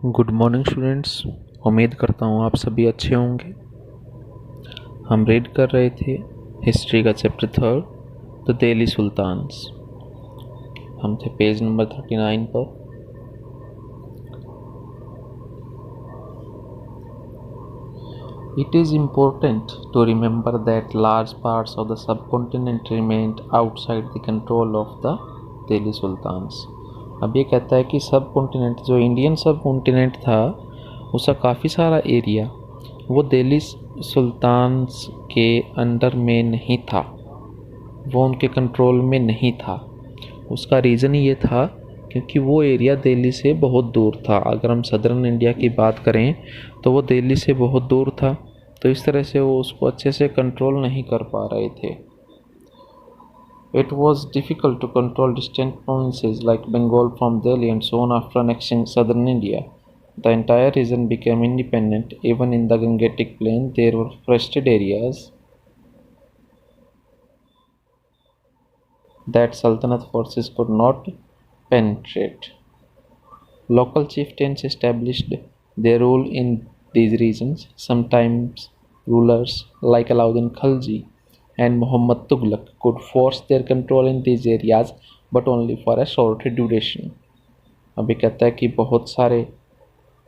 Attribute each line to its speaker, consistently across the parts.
Speaker 1: Good morning students. उम्मीद करता हूँ आप सभी अच्छे होंगे। हम रीड कर रहे थे हिस्ट्री का चैप्टर 3 द दिल्ली सुल्तान्स। हम थे पेज नंबर 39 पर। It is important to remember that large parts of the subcontinent remained outside the control of the Delhi sultans. अब ये कहता है कि सब कॉन्टिनेंट, जो इंडियन सब कॉन्टिनेंट था, उसका काफ़ी सारा एरिया वो दिल्ली सुल्तान्स के अंडर में नहीं था, वो उनके कंट्रोल में नहीं था। उसका रीज़न ये था क्योंकि वो एरिया दिल्ली से बहुत दूर था। अगर हम सदर्न इंडिया की बात करें तो वो दिल्ली से बहुत दूर था, तो इस तरह से वो उसको अच्छे से कंट्रोल नहीं कर पा रहे थे। It was difficult to control distant provinces like Bengal from Delhi, and soon after annexing southern India, the entire region became independent. Even in the Gangetic Plain, there were forested areas that Sultanate forces could not penetrate. Local chieftains established their rule in these regions. Sometimes rulers like Alauddin Khalji and Muhammad Tughlaq could force their control in these areas, but only for a short duration. अभी कहता है कि बहुत सारे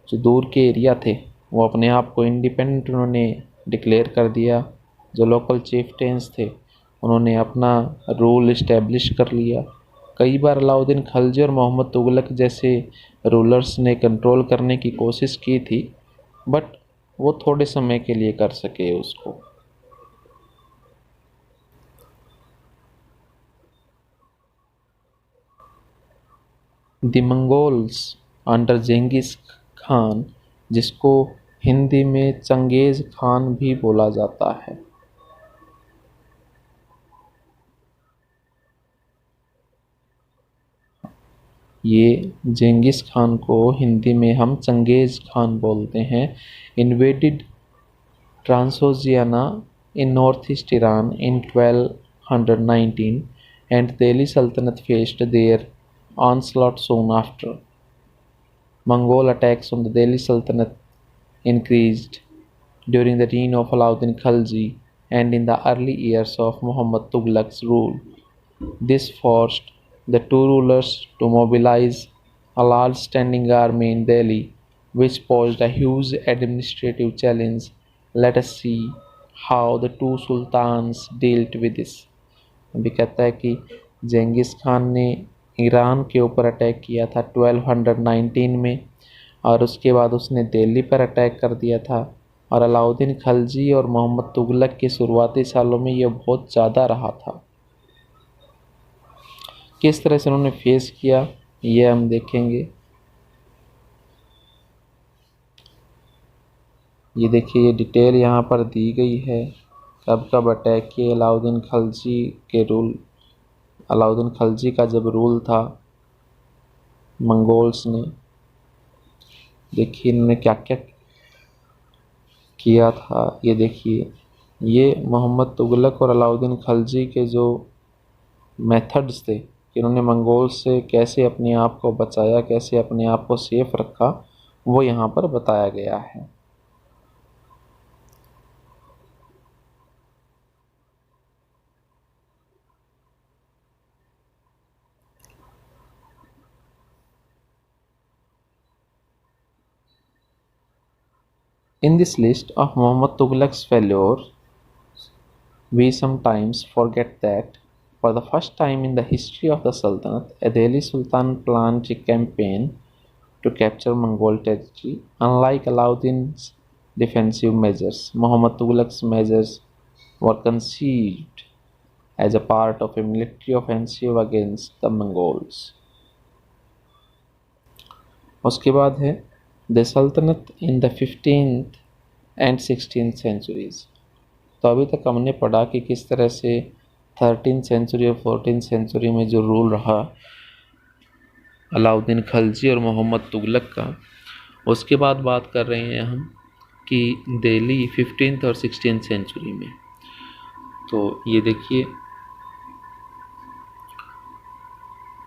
Speaker 1: जो दूर के area थे वो अपने आप को इंडिपेंडेंट उन्होंने डिक्लेयर कर दिया। जो लोकल चीफ्टेंस थे उन्होंने अपना रूल इस्टेब्लिश कर लिया। कई बार अलाउद्दीन खलजी और मोहम्मद तुगलक जैसे रूलर्स ने कंट्रोल करने की कोशिश की थी, बट वो थोड़े समय के लिए कर सके उसको। द मंगोल्स अंडर जेंगिस खान, जिसको हिंदी में चंगेज़ खान भी बोला जाता है। ये जेंगिस खान को हिंदी में हम चंगेज़ खान बोलते हैं। Invaded Transoxiana in northeast Iran in 1219, and Delhi Sultanate faced their onslaught soon after. Mongol attacks on the Delhi Sultanate increased during the reign of Alauddin Khalji and in the early years of Muhammad Tughlaq's rule. This forced the two rulers to mobilize a large standing army in Delhi, which posed a huge administrative challenge. Let us see how the two sultans dealt with this. अभी कहता है कि जेंगिस खान ने Iran के ऊपर attack किया था 1219 में, और उसके बाद उसने दिल्ली पर अटैक कर दिया था। और अलाउद्दीन खलजी और मोहम्मद तुगलक के शुरुआती सालों में यह बहुत ज़्यादा रहा था। किस तरह से उन्होंने फेस किया ये हम देखेंगे। ये देखिए, ये डिटेल यहाँ पर दी गई है, कब कब अटैक किए अलाउद्दीन खलजी के रूल। अलाउद्दीन खलजी का जब रूल था मंगोल्स ने, देखिए इन्होंने क्या क्या किया था। ये देखिए, ये मोहम्मद तुगलक और अलाउद्दीन खलजी के जो मेथड्स थे, इन्होंने मंगोल से कैसे अपने आप को बचाया, कैसे अपने आप को सेफ रखा, वो यहाँ पर बताया गया है। In this list of Muhammad Tughlaq's failures, we sometimes forget that for the first time in the history of the Sultanate, a Delhi Sultan planned a campaign to capture Mongol territory. Unlike Alauddin's defensive measures, Muhammad Tughlaq's measures were conceived as a part of a military offensive against the Mongols. उसके बाद है the सल्तनत in the 15th and 16th centuries. तो अभी तक हमने पढ़ा कि किस तरह से 13th सेंचुरी और 14th सेंचुरी में जो रूल रहा अलाउद्दीन खलजी और मोहम्मद तुगलक का। उसके बाद बात कर रहे हैं हम कि दिल्ली 15th और 16th सेंचुरी में। तो ये देखिए,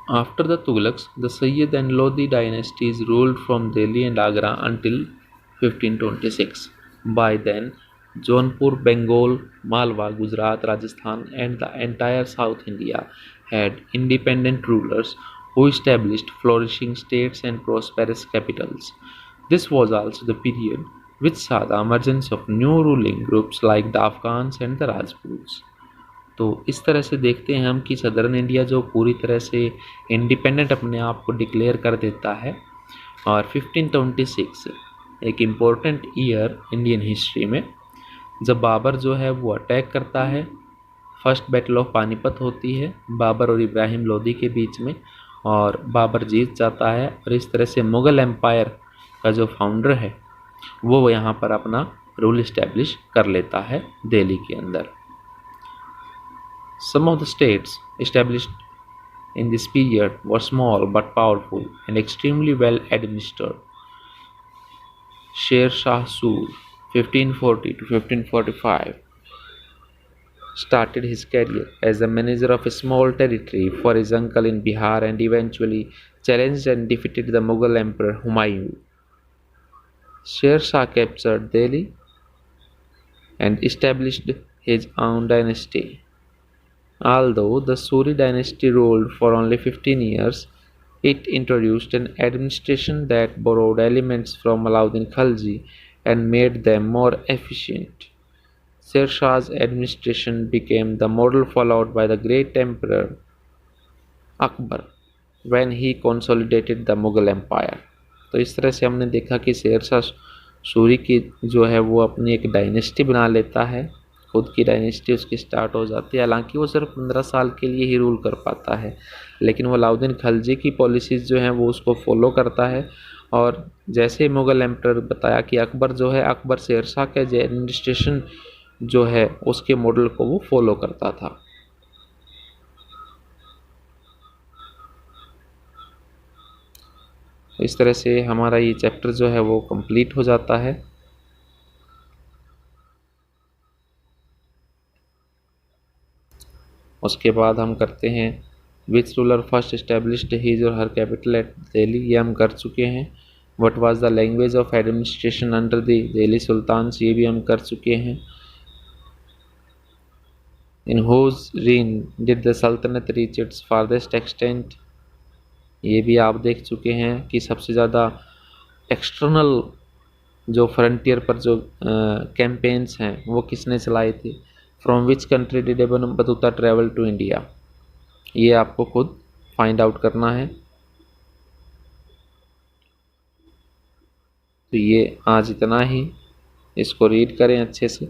Speaker 1: After the Tughlaqs, the Sayyid and Lodi dynasties ruled from Delhi and Agra until 1526. By then, Jaunpur, Bengal, Malwa, Gujarat, Rajasthan, and the entire South India had independent rulers who established flourishing states and prosperous capitals. This was also the period which saw the emergence of new ruling groups like the Afghans and the Rajputs. तो इस तरह से देखते हैं हम कि southern India जो पूरी तरह से इंडिपेंडेंट अपने आप को डिक्लेयर कर देता है। और 1526 एक इम्पोर्टेंट ईयर इंडियन हिस्ट्री में, जब बाबर जो है वो अटैक करता है। फर्स्ट बैटल ऑफ पानीपत होती है बाबर और इब्राहिम लोदी के बीच में, और बाबर जीत जाता है। और इस तरह से मुग़ल एम्पायर का जो फाउंडर है वो यहाँ पर अपना रूल इस्टेब्लिश कर लेता है दिल्ली के अंदर। Some of the states established in this period were small but powerful and extremely well administered. Sher Shah Suri, 1540 to 1545, started his career as a manager of a small territory for his uncle in Bihar and eventually challenged and defeated the Mughal Emperor Humayun. Sher Shah captured Delhi and established his own dynasty. Although the Suri dynasty ruled for only 15 years, it introduced an administration that borrowed elements from Alauddin Khalji and made them more efficient. Sher Shah's administration became the model followed by the great emperor Akbar when he consolidated the Mughal Empire. तो इस तरह से हमने देखा कि शेर शाह सूरी की जो है वो अपनी एक डायनेस्टी बना लेता है, खुद की डायनेस्टी उसकी स्टार्ट हो जाती है। हालांकि वो सिर्फ 15 साल के लिए ही रूल कर पाता है, लेकिन वो अलाउद्दीन खलजी की पॉलिसीज़ जो हैं वो उसको फॉलो करता है। और जैसे मुग़ल एम्परर बताया कि अकबर जो है, अकबर शेर शाह के एडमिनिस्ट्रेशन जो है उसके मॉडल को वो फॉलो करता था। इस तरह से हमारा ये चैप्टर जो है वो कंप्लीट हो जाता है। उसके बाद हम करते हैं which ruler first established his और हर कैपिटल एट दिल्ली, ये हम कर चुके हैं। What was the language of administration under the Delhi sultans, ये भी हम कर चुके हैं। In whose reign did the सल्तनत रीच इट्स फारदेस्ट एक्सटेंट, ये भी आप देख चुके हैं कि सबसे ज़्यादा एक्सटर्नल जो फ्रंटियर पर जो कैंपेन्स हैं वो किसने चलाए थे। From which country did Ibn Battuta travel to India, ये आपको खुद फाइंड आउट करना है। तो ये आज इतना ही, इसको रीड करें अच्छे से।